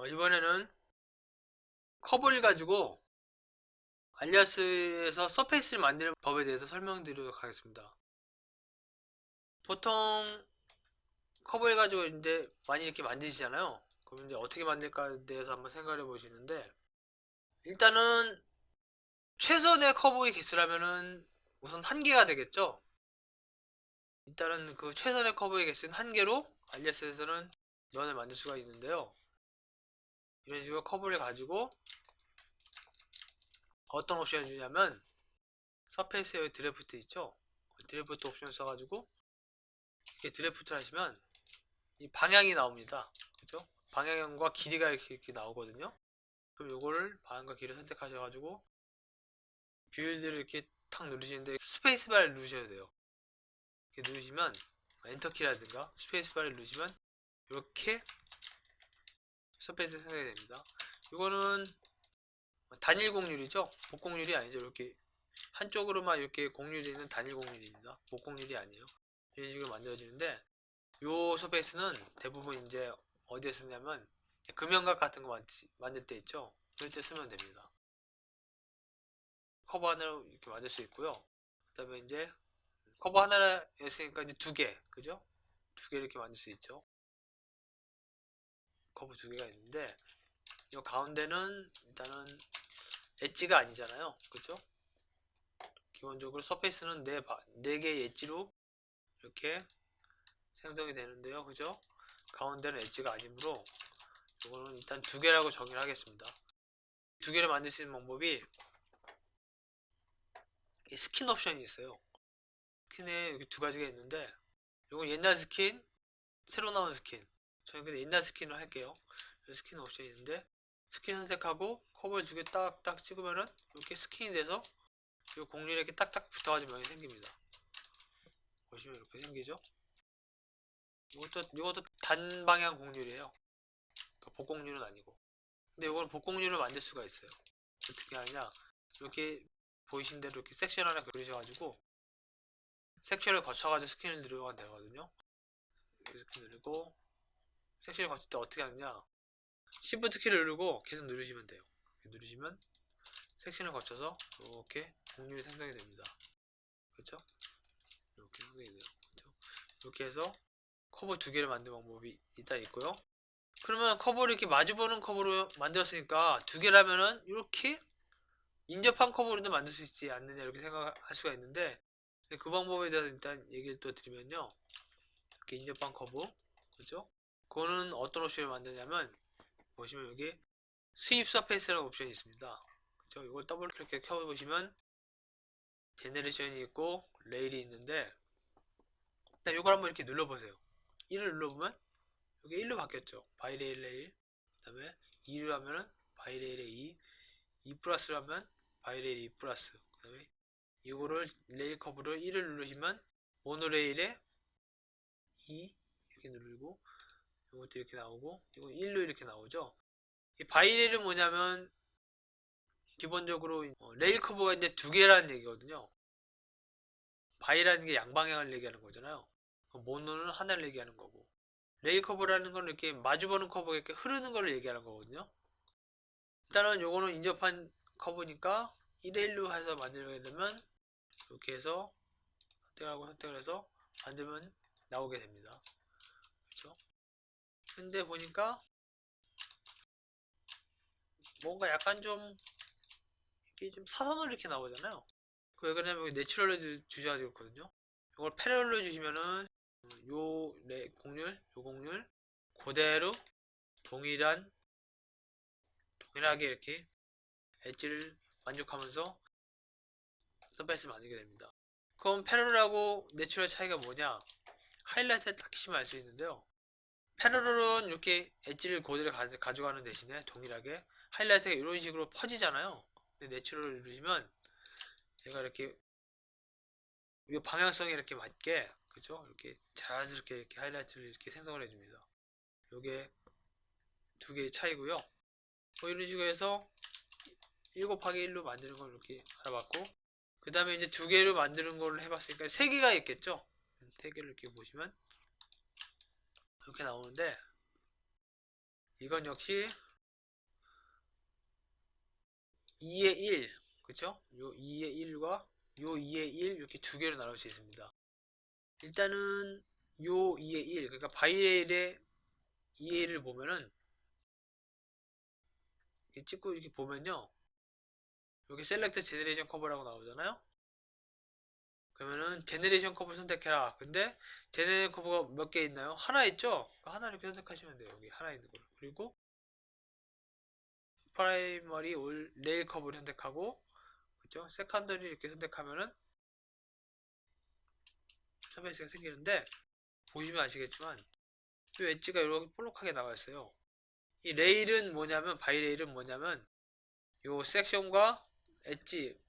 이번에는 커브를 가지고 알리아스에서 서페이스를 만드는 법에 대해서 설명드리도록 하겠습니다. 보통 커브를 가지고 이제 많이 이렇게 만드시잖아요. 그럼 이제 어떻게 만들까에 대해서 한번 생각해 보시는데, 일단은 최선의 커브의 개수라면은 우선 한 개가 되겠죠. 일단은 그 최선의 커브의 개수는 한 개로 알리아스에서는 면을 만들 수가 있는데요. 이런 식으로 커브를 가지고 어떤 옵션을 주냐면, 서페이스에 드래프트 있죠. 드래프트 옵션 써가지고 이렇게 드래프트를 하시면 이 방향이 나옵니다. 그죠? 방향과 길이가 이렇게 나오거든요. 그럼 요거를 방향과 길이를 선택하셔가지고 빌드를 이렇게 탁 누르시는데 스페이스바를 누르셔야 돼요. 이렇게 누르시면 엔터키라든가 스페이스바를 누르시면 이렇게 서페이스 생성이 됩니다. 이거는 단일 공률이죠. 복공률이 아니죠. 이렇게 한쪽으로만 이렇게 공률이 있는 단일 공률입니다. 복공률이 아니에요. 이런 식으로 만들어지는데, 요 서페이스는 대부분 이제 어디에 쓰냐면 금연각 같은 거 만들 때 있죠. 그럴 때 쓰면 됩니다. 커버 하나로 이렇게 만들 수 있고요. 그 다음에 이제 커버 하나였으니까 이제 두 개, 그죠? 두 개 이렇게 만들 수 있죠. 커버 두 개가 있는데, 이 가운데는 일단은 엣지가 아니잖아요. 그죠? 기본적으로 서페이스는 네 개의 엣지로 이렇게 생성이 되는데요. 그죠? 가운데는 엣지가 아니므로 이거는 일단 두 개라고 정의를 하겠습니다. 두 개를 만들 수 있는 방법이 스킨 옵션이 있어요. 스킨에 여기 두 가지가 있는데, 이건 옛날 스킨, 새로 나온 스킨. 저는 근데 옛날 스킨을 할게요. 스킨 옵션이 있는데, 스킨 선택하고 커버를 두 개 딱딱 찍으면은 이렇게 스킨이 돼서 이 공률에 이렇게 딱딱 붙어가지고 면이 생깁니다. 보시면 이렇게 생기죠. 이것도 단방향 공률이에요. 그러니까 복공률은 아니고. 근데 이걸 복공률을 만들 수가 있어요. 어떻게 하느냐, 이렇게 보이신 대로 이렇게 섹션 하나 그리셔가지고 섹션을 거쳐가지고 스킨을 누르면 되거든요. 이렇게 누르고 섹션을 거칠 때 어떻게 하느냐, Shift 키를 누르고 계속 누르시면 돼요. 누르시면 섹션을 거쳐서 이렇게 공률이 생성이 됩니다. 그렇죠? 이렇게 생성이 돼요. 그렇죠? 이렇게 해서 커버 두 개를 만드는 방법이 일단 있고요. 그러면 커버를 이렇게 마주보는 커버로 만들었으니까 두 개라면은 이렇게 인접한 커버로도 만들 수 있지 않느냐 이렇게 생각할 수가 있는데, 그 방법에 대해서 일단 얘기를 또 드리면요. 이렇게 인접한 커버, 그죠? 그거는 어떤 옵션을 만드냐면, 보시면 여기 스윕 서페이스라는 옵션이 있습니다. 그죠? 이걸 더블 클릭해 켜보시면 제네레이션이 있고 레일이 있는데, 일단 이걸 한번 이렇게 눌러보세요. 1을 눌러보면 여기 1로 바뀌었죠. 바이레일 레일. 그 다음에 2를 하면은 바이레일의 2 플러스를 하면 바이레일 2 플러스. 그 다음에 이거를 레일 커브를 1을 누르시면 모노레일에 2 이렇게 누르고, 이것도 이렇게 나오고, 이거 1로 이렇게 나오죠. 이 바이레일은 뭐냐면 기본적으로 레일 커브가 이제 두 개라는 얘기거든요. 바이라는 게 양방향을 얘기하는 거잖아요. 모노는 하나를 얘기하는 거고, 레일 커브라는 건 이렇게 마주보는 커브가 이렇게 흐르는 거를 얘기하는 거거든요. 일단은 요거는 인접한 커브니까 1대 1로 해서 만들게 되면 이렇게 해서 선택을 해서 만들면 나오게 됩니다. 그렇죠? 근데 보니까 뭔가 약간 좀 이렇게 좀 사선으로 이렇게 나오잖아요. 왜 그러냐면 여기 내추럴로 주셔가지고 있거든요. 이걸 패럴로 주시면은 요 공률 그대로 동일하게 이렇게 엣지를 만족하면서 서페이스를 만들게 됩니다. 그럼 패럴하고 내추럴 차이가 뭐냐? 하이라이트에 딱 치면 알 수 있는데요. 패러럴은 이렇게 엣지를 그대로 가져가는 대신에 동일하게 하이라이트가 이런 식으로 퍼지잖아요. 근데 내추럴을 누르시면 얘가 이렇게 이 방향성에 이렇게 맞게, 그죠? 이렇게 자연스럽게 이렇게 하이라이트를 이렇게 생성을 해줍니다. 이게 두 개의 차이고요. 뭐 이런 식으로 해서 1 곱하기 1로 만드는 걸 이렇게 알아봤고, 그 다음에 이제 두 개로 만드는 걸 해봤으니까 세 개가 있겠죠? 세 개를 이렇게 보시면 이렇게 나오는데, 이건 역시 2의 1, 그쵸? 요 2의 1과 요 2의 1 이렇게 두 개로 나눌 수 있습니다. 일단은 요 2의 1, 그러니까 바이레일의 2의 1을 보면은 이렇게 찍고 이렇게 보면요, 여기 셀렉트 제너레이션 커브라고 나오잖아요. 그러면은 제너레이션 커브 선택해라. 근데 제너레이션 커브가 몇 개 있나요? 하나 있죠? 하나 이렇게 선택하시면 돼요. 여기 하나 있는 걸. 그리고 프라이머리 올 레일 커브를 선택하고, 그죠? 세컨더리 이렇게 선택하면은 서페이스가 생기는데, 보시면 아시겠지만 이 엣지가 이렇게 볼록하게 나와 있어요. 이 레일은 뭐냐면, 바이레일은 뭐냐면 요 섹션과 엣지,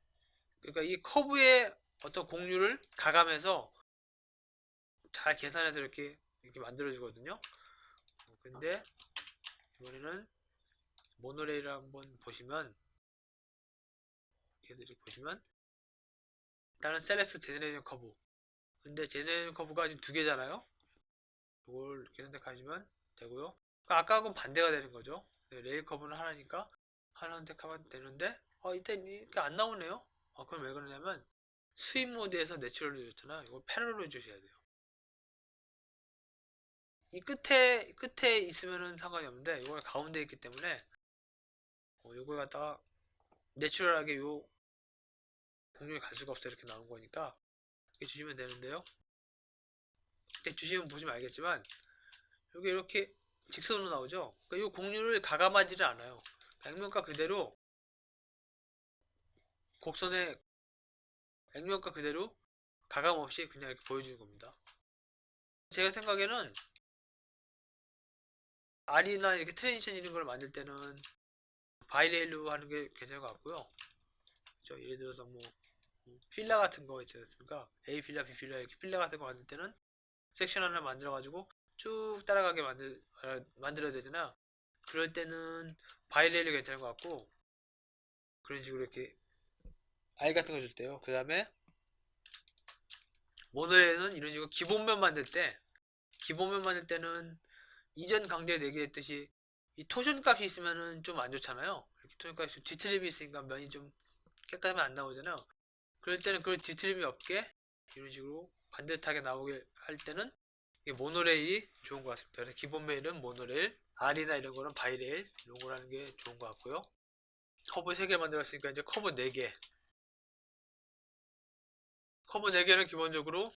그러니까 이 커브의 어떤 공률을 가감해서 잘 계산해서 이렇게 만들어 주거든요. 근데 이번에는 모노레일을 한번 보시면, 이렇게 보시면 일단은 셀렉트 제너레이션 커브, 근데 제너레이션 커브가 지금 두 개잖아요. 이걸 이렇게 선택하시면 되고요. 그러니까 아까하고는 반대가 되는 거죠. 레일 커브는 하나니까 하나 선택하면 되는데, 이때 이렇게 안 나오네요. 그럼 왜 그러냐면 스윕 모드에서 내추럴로 줬잖아요. 이걸 패러로 주셔야 돼요. 이 끝에 있으면은 상관이 없는데, 이걸 가운데 있기 때문에 이걸 갖다가 내추럴하게 요 공룡이 갈 수가 없어, 이렇게 나온 거니까 이렇게 주시면 되는데요. 이렇게 주시면 보시면 알겠지만 여기 이렇게 직선으로 나오죠. 그러니까 이 공률을 가감하지를 않아요. 액면가 그대로, 곡선의 액면가 그대로 가감 없이 그냥 이렇게 보여주는 겁니다. 제가 생각에는 R이나 이렇게 트랜지션 이런 걸 만들 때는 바이레일로 하는 게 괜찮을 것 같고요. 그렇죠? 예를 들어서 뭐 필라 같은 거 있지 않습니까? A 필라, B 필라 이렇게 필라 같은 거 만들 때는 섹션 하나 만들어 가지고 쭉 따라가게 만들어야 되잖아. 그럴 때는 바이레일이 괜찮은 것 같고, 그런 식으로 이렇게 알 같은 거 줄 때요. 그 다음에 모노레일은 이런 식으로 기본면 만들 때는 이전 강좌에 얘기했듯이 이 토션 값이 있으면은 좀 안 좋잖아요. 이렇게 토션 값이 뒤틀림이 있으니까 면이 좀 깨끗하면 안 나오잖아요. 그럴 때는 그 뒤틀림이 없게 이런 식으로 반듯하게 나오게 할 때는 이 모노레일이 좋은 것 같습니다. 그래서 기본 메일은 모노레일, R이나 이런 거는 바이레일 이런 걸 하는 게 좋은 것 같고요. 커브 3개 만들었으니까 이제 커브 4개. 커브 4개는 기본적으로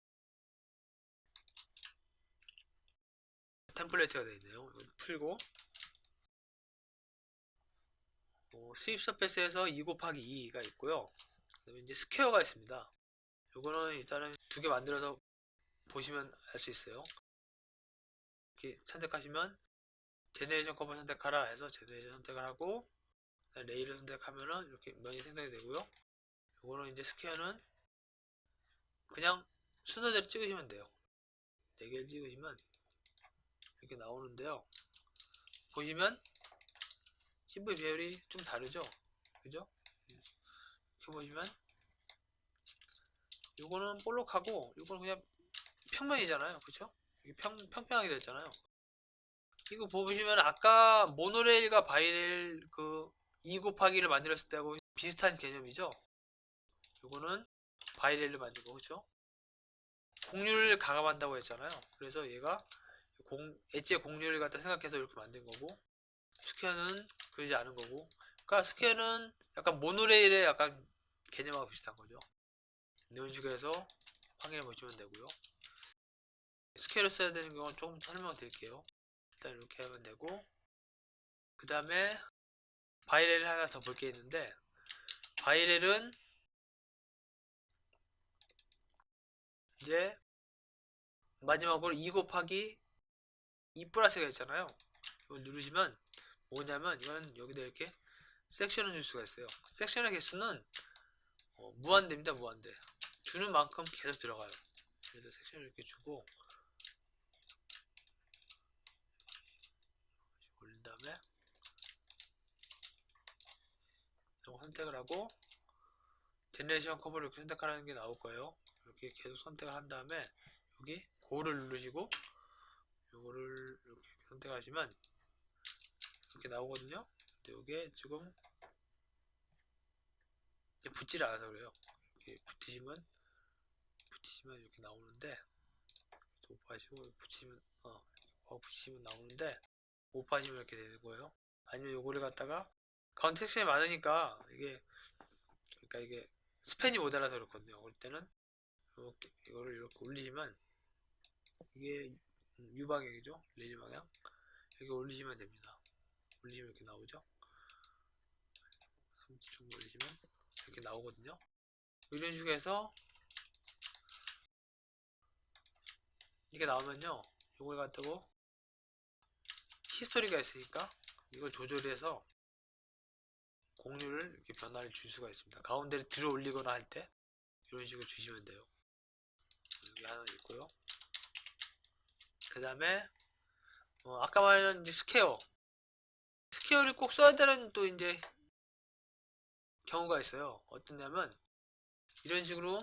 템플레이트가 되어 있네요. 이거 풀고 스윕 서페스에서 2 곱하기 2가 있고요. 그다음에 이제 스퀘어가 있습니다. 요거는 일단은 2개 만들어서 보시면 알 수 있어요. 이렇게 선택하시면 제네레이션 커브 선택하라 해서 제네레이션 선택을 하고, 레일을 선택하면은 이렇게 면이 생성이 되고요. 요거는 이제 스퀘어는 그냥 순서대로 찍으시면 돼요. 4개를 찍으시면 이렇게 나오는데요. 보시면 CV 배열이 좀 다르죠? 그죠? 이렇게 보시면 요거는 볼록하고 요거는 그냥 평면이잖아요. 그쵸? 이게 평평하게 됐잖아요. 이거 보시면 아까 모노레일과 바이레일 그 2 곱하기를 만들었을 때하고 비슷한 개념이죠? 요거는 바이레일을 만들고, 그쵸? 공률을 가감한다고 했잖아요. 그래서 얘가 엣지의 공률을 갖다 생각해서 이렇게 만든 거고, 스퀘어는 그러지 않은 거고, 그러니까 스퀘어는 약간 모노레일의 약간 개념하고 비슷한 거죠. 이런 식으로 해서 확인해 보시면 되고요. 스퀘어를 써야 되는 경우는 조금 설명을 드릴게요. 일단 이렇게 하면 되고, 그 다음에 바이렐을 하나 더 볼 게 있는데, 바이렐은 이제 마지막으로 2 곱하기 2 플러스가 있잖아요. 이걸 누르시면 뭐냐면, 이거는 여기다 이렇게 섹션을 줄 수가 있어요. 섹션의 개수는 무한대입니다. 무한대. 주는 만큼 계속 들어가요. 그래서 섹션을 이렇게 주고 올린 다음에 이거 선택을 하고 제네레이션 커브를 이렇게 선택하라는 게 나올 거예요. 이렇게 계속 선택을 한 다음에 여기 고를 누르시고 이거를 이렇게 선택하시면 이렇게 나오거든요. 근데 이게 지금 붙질 않아서 그래요. 이렇게 붙이시면 이렇게 나오는데, 오프하시고 붙이시면 나오는데, 오프하시면 이렇게 되는 거예요. 아니면 요거를 갖다가 가운데 섹션이 많으니까 그러니까 이게 스팬이 모자라서 그렇거든요. 그럴 때는 이거를 이렇게 올리시면 이게 U방향이죠. 레일 방향. 여기 올리시면 됩니다. 올리시면 이렇게 나오죠. 30초 올리시면 이렇게 나오거든요. 이런 식으로 해서 이게 나오면요, 이걸 갖다고 히스토리가 있으니까 이걸 조절해서 공유를 이렇게 변화를 줄 수가 있습니다. 가운데를 들어 올리거나 할 때 이런 식으로 주시면 돼요. 여기 하나 있고요. 그 다음에 아까 말한 스퀘어를 꼭 써야 되는 또 이제 경우가 있어요. 어떠냐면 이런 식으로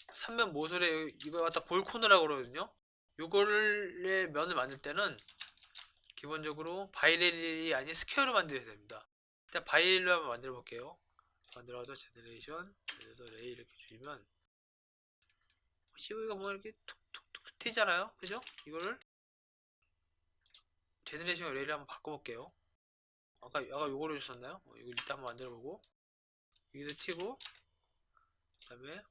3면 모서리에 이걸 갖다 볼 코너라고 그러거든요. 요거를 면을 만들 때는 기본적으로 바이렐이 아닌 스퀘어로 만들어야 됩니다. 일단 바이렐로 한번 만들어 볼게요. 만들어서 제너레이션, 그래서 레이 이렇게 주시면 CV가 뭐 이렇게 툭툭툭 튀잖아요. 그죠? 이거를 제너레이션 레이를 한번 바꿔볼게요. 아까 요거를 주셨나요? 이거 일단 한번 만들어보고 여기도 튀고, 그 다음에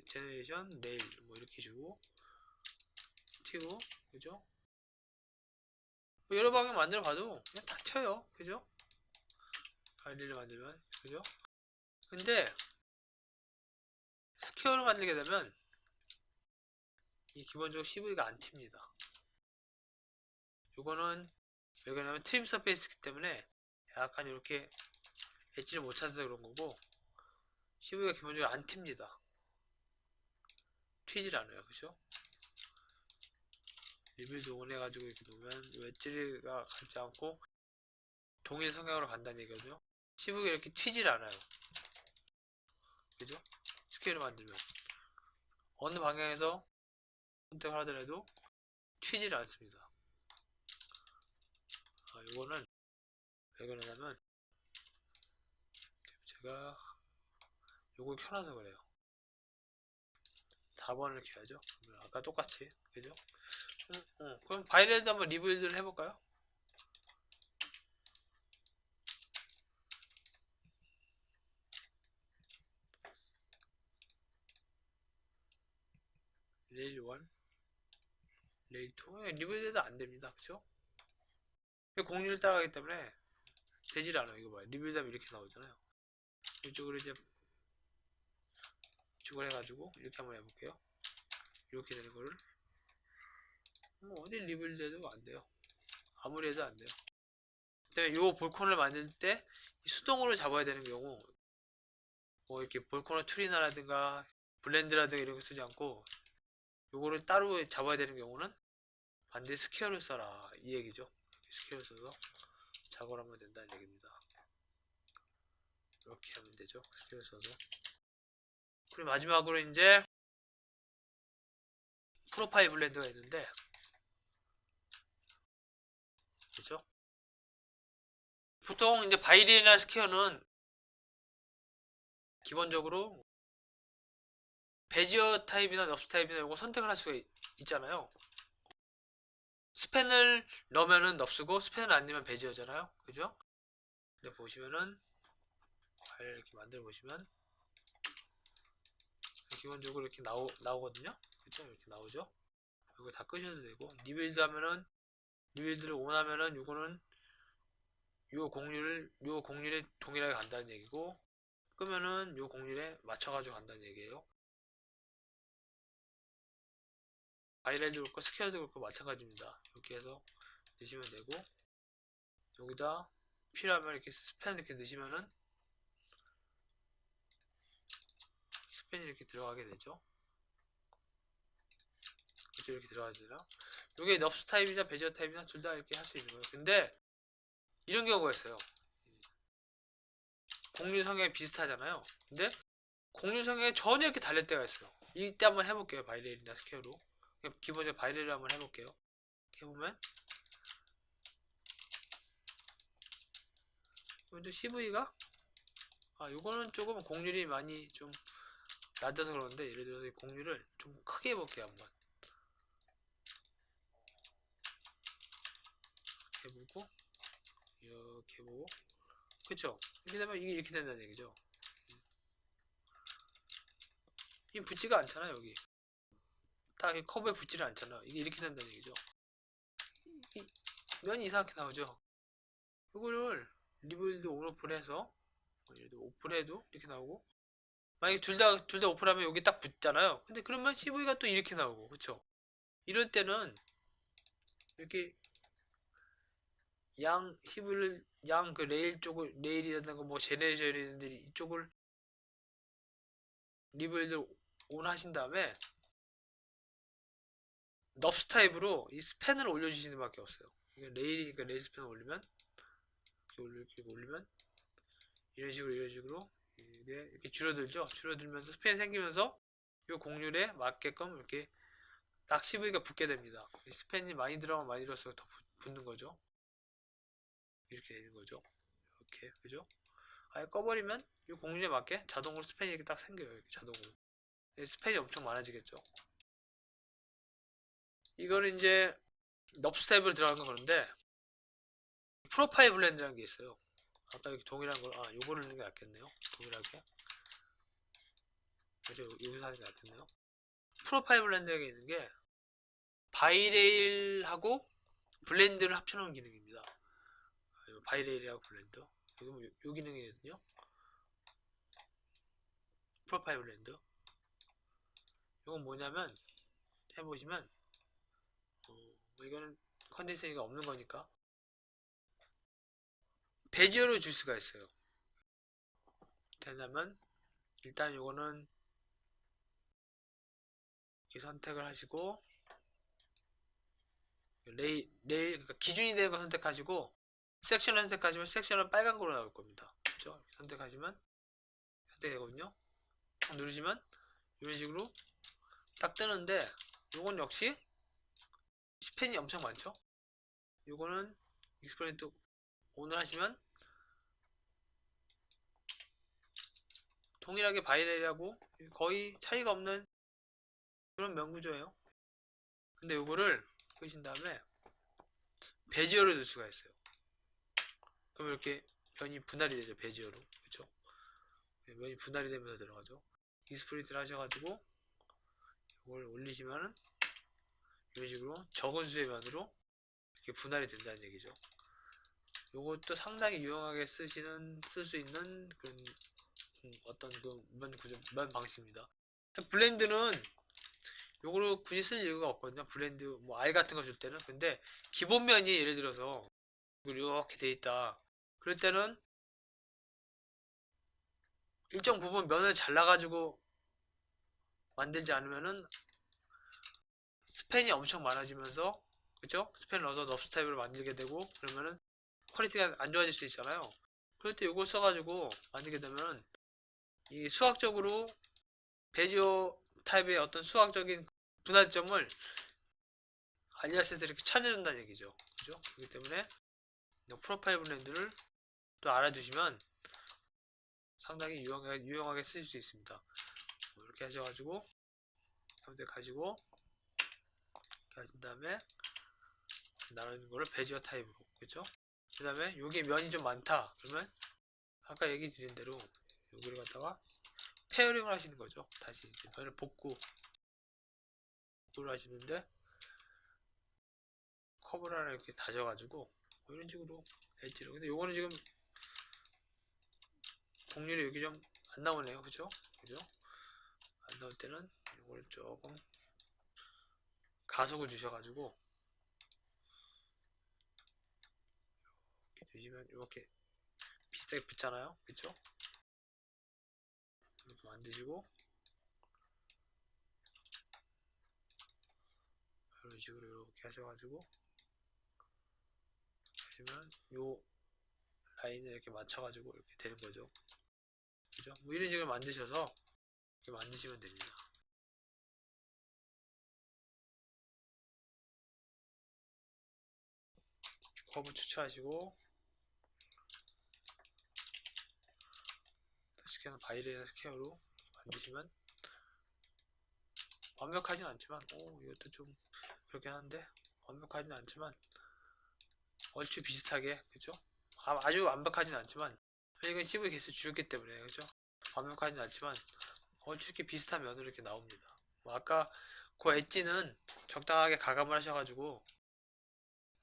제너레이션 레일 뭐 이렇게 주고 튀고, 그죠? 뭐 여러 방향 만들어 봐도 그냥 다 튀어요. 그죠? 바이렐을 만들면, 그죠? 근데 스퀘어로 만들게 되면 이 기본적으로 CV가 안 튑니다. 요거는 왜 그러냐면 트림 서페이스이기 때문에 약간 이렇게 엣지를 못 찾아서 그런 거고, CV가 기본적으로 안 튑니다. 튀질 않아요. 그죠? 리빌드 온해가지고 이렇게 놓으면 웨지가 가지 않고 동일 성향으로 간다는 얘기거든요. CV가 이렇게 튀질 않아요. 그죠? 스케일을 만들면 어느 방향에서 선택을 하더라도 튀질 않습니다. 이거는 왜 그러냐면 제가 요걸 켜놔서 그래요. 4번을 켜야죠. 아까 똑같이. 그죠? 그럼 바이렐도 한번 리빌드를 해볼까요? 레일 1, 레일 2. 리빌드도 안 됩니다. 그죠? 공률을 따라가기 때문에 되질 않아요. 이거 봐요. 리빌드 하면 이렇게 나오잖아요. 이쪽으로 이제 이쪽을 해가지고 이렇게 한번 해볼게요. 이렇게 되는 거를 어디 리빌드 해도 안 돼요. 아무리 해도 안 돼요. 그다음에 요 볼콘을 만들 때 수동으로 잡아야 되는 경우, 뭐 이렇게 볼코너 툴이나라든가 블렌드라든가 이런 거 쓰지 않고 요거를 따로 잡아야 되는 경우는 반드시 스퀘어를 써라 이 얘기죠. 스퀘어를 써서 작업을 하면 된다는 얘기입니다. 이렇게 하면 되죠. 스퀘어를 써서. 그리고 마지막으로 이제 프로파일 블렌드가 있는데, 그렇죠? 보통 이제 바이렐이나 스퀘어는 기본적으로 베지어 타입이나 넙스 타입이나 이거 선택을 할 수가 있잖아요. 스팬을 넣으면은 넙스고 스팬을 안 넣으면 베지어잖아요. 그죠? 근데 보시면은 파일 이렇게 만들어 보시면 기본적으로 이렇게 나오거든요. 그쵸? 이렇게 나오죠? 이거 다 끄셔도 되고, 리빌드 하면은 리빌드를 원하면은 요거는 요 공률에 동일하게 간다는 얘기고, 끄면은 요 공률에 맞춰가지고 간다는 얘기예요. 바이렐도 그렇고 스퀘어도 그렇고 마찬가지입니다. 이렇게 해서 넣으시면 되고, 여기다 필요하면 이렇게 스팬 이렇게 넣으시면은 스팬이 이렇게 들어가게 되죠. 그렇죠? 이렇게 들어가잖아요. 이게 넙스 타입이나 베지어 타입이나 둘 다 이렇게 할 수 있는 거예요. 근데 이런 경우가 있어요. 공률 성향이 비슷하잖아요. 근데 공률 성향이 전혀 이렇게 다를 때가 있어요. 이때 한번 해볼게요. 바이렐이나 스퀘어로. 기본적으로 바이렐로 한번 해볼게요. 해보면 먼저 CV가 요거는 조금 공률이 많이 좀 낮아서 그런데, 예를 들어서 이 공률을 좀 크게 해볼게요. 한번 해보고 이렇게 해보고, 그쵸? 이렇게 되면 이게 이렇게 된다는 얘기죠. 이 붙지가 않잖아요. 여기 딱 커브에 붙지를 않잖아요. 이게 이렇게 된다는 얘기죠. 이 면이 이상하게 나오죠. 이거를 리빌드 온오프를 해서 오프를 해도 이렇게 나오고, 만약에 둘 다 오프라면 여기 딱 붙잖아요. 근데 그러면 CV가 또 이렇게 나오고, 그쵸? 이럴 때는 이렇게 양 CV를 양 그 레일 쪽을, 레일이라든가 뭐 제네레이션이든지 이쪽을 리빌드 온 하신 다음에 넙스 타입으로 이 스팬을 올려주시는 밖에 없어요. 이게 레일이니까 레일 스팬을 올리면 이렇게 올리면 이런 식으로 이게 이렇게 줄어들죠. 줄어들면서 스팬이 생기면서 이 공률에 맞게끔 이렇게 딱 CV가 붙게 됩니다. 스팬이 많이 들어가면 많이 들어서 더 붙는 거죠. 이렇게 되는 거죠. 이렇게, 그죠? 아예 꺼버리면 이 공률에 맞게 자동으로 스팬이 이렇게 딱 생겨요. 이렇게 자동으로. 스팬이 엄청 많아지겠죠. 이거는 이제 넙스 타입으로 들어간 건 그런데, 프로파일 블렌드라는 게 있어요. 아까 이렇게 동일한 걸, 요거를 넣는 게 낫겠네요. 동일하게. 그죠? 여기서 하는 게 낫겠네요. 프로파일 블렌드가 있는 게, 바이레일하고 블렌드를 합쳐놓은 기능입니다. 바이레일하고 블렌드. 요 기능이거든요. 프로파일 블렌드. 이건 뭐냐면, 해보시면, 뭐 이거는 컨덴서가 없는 거니까, 베지어로 줄 수가 있어요. 되냐면, 일단 요거는 이 선택을 하시고, 그러니까 기준이 되는 거 선택하시고, 섹션을 선택하시면 섹션은 빨간 거로 나올 겁니다. 그렇죠? 선택하시면 선택되거든요. 누르시면 이런 식으로 딱 뜨는데, 요건 역시 스팬이 엄청 많죠. 요거는 익스퍼리먼트 온을 하시면 동일하게 바이럴하고 거의 차이가 없는 그런 면구조예요. 근데 요거를 끄신 다음에 베지어로 넣을 수가 있어요. 그럼 이렇게 면이 분할이 되죠. 베지어로. 그렇죠? 면이 분할이 되면서 들어가죠. 익스프린트를 하셔가지고 이걸 올리시면은 이런 식으로 적은 수의 면으로 이렇게 분할이 된다는 얘기죠. 요것도 상당히 유용하게 쓸 수 있는 그런 어떤 그 면 방식입니다. 블렌드는 요거를 굳이 쓸 이유가 없거든요. 블렌드 뭐 알 같은 거 줄 때는. 근데 기본면이 예를 들어서 이렇게 돼 있다. 그럴 때는 일정 부분 면을 잘라가지고 만들지 않으면은 스팬이 엄청 많아지면서, 그죠? 스팬을 넣어서 넙스 타입을 만들게 되고, 그러면은 퀄리티가 안 좋아질 수 있잖아요. 그럴 때 요거 써가지고 만들게 되면 이 수학적으로 베지어 타입의 어떤 수학적인 분할점을 알리아스에서 이렇게 찾아준다는 얘기죠. 그죠? 그렇기 때문에 프로파일 블렌드를 또 알아두시면 상당히 유용하게 쓰실 수 있습니다. 이렇게 하셔가지고 선택하시고 이렇게 하신 다음에 나누는 거를 베지어 타입으로, 그죠? 그 다음에 여기 면이 좀 많다 그러면 아까 얘기 드린 대로 여기를 갖다가 페어링을 하시는 거죠. 다시 이제 면을 복구를 하시는데, 커브를 하나 이렇게 다져가지고 뭐 이런 식으로 엣지로. 근데 요거는 지금 곡률이 여기 좀 안 나오네요. 그죠? 그죠? 안 나올 때는 이걸 조금 가속을 주셔가지고 이렇게 주시면 이렇게 비슷하게 붙잖아요. 그쵸? 이렇게 만드시고 이런 식으로 이렇게 하셔가지고 하시면 요 라인을 이렇게 맞춰가지고 이렇게 되는 거죠. 그죠? 뭐 이런 식으로 만드셔서 이렇게 만드시면 됩니다. 커브 추출하시고 스퀘어는 바이레이너 스퀘어로 만드시면 완벽하진 않지만, 이것도 좀 그렇긴 한데, 완벽하진 않지만 얼추 비슷하게, 그죠? 아주 완벽하진 않지만 이건 CV 개수 줄였기 때문에, 그죠? 완벽하진 않지만 얼추 이렇게 비슷한 면으로 이렇게 나옵니다. 뭐 아까 그 엣지는 적당하게 가감을 하셔가지고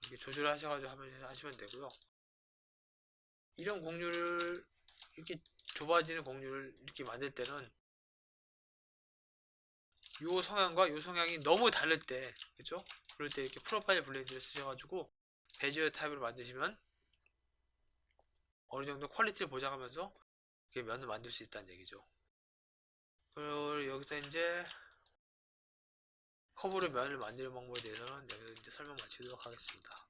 이렇게 조절을 하셔가지고 하시면 되고요. 이런 곡률을 이렇게 좁아지는 곡률을 이렇게 만들 때는 요 성향과 요 성향이 너무 다를 때, 그죠? 그럴 때 이렇게 프로파일 블렌드를 쓰셔가지고 베지어 타입으로 만드시면 어느 정도 퀄리티를 보장하면서 이렇게 면을 만들 수 있다는 얘기죠. 그리고 여기서 이제 커브로 면을 만드는 방법에 대해서는 여기서 이제 설명 마치도록 하겠습니다.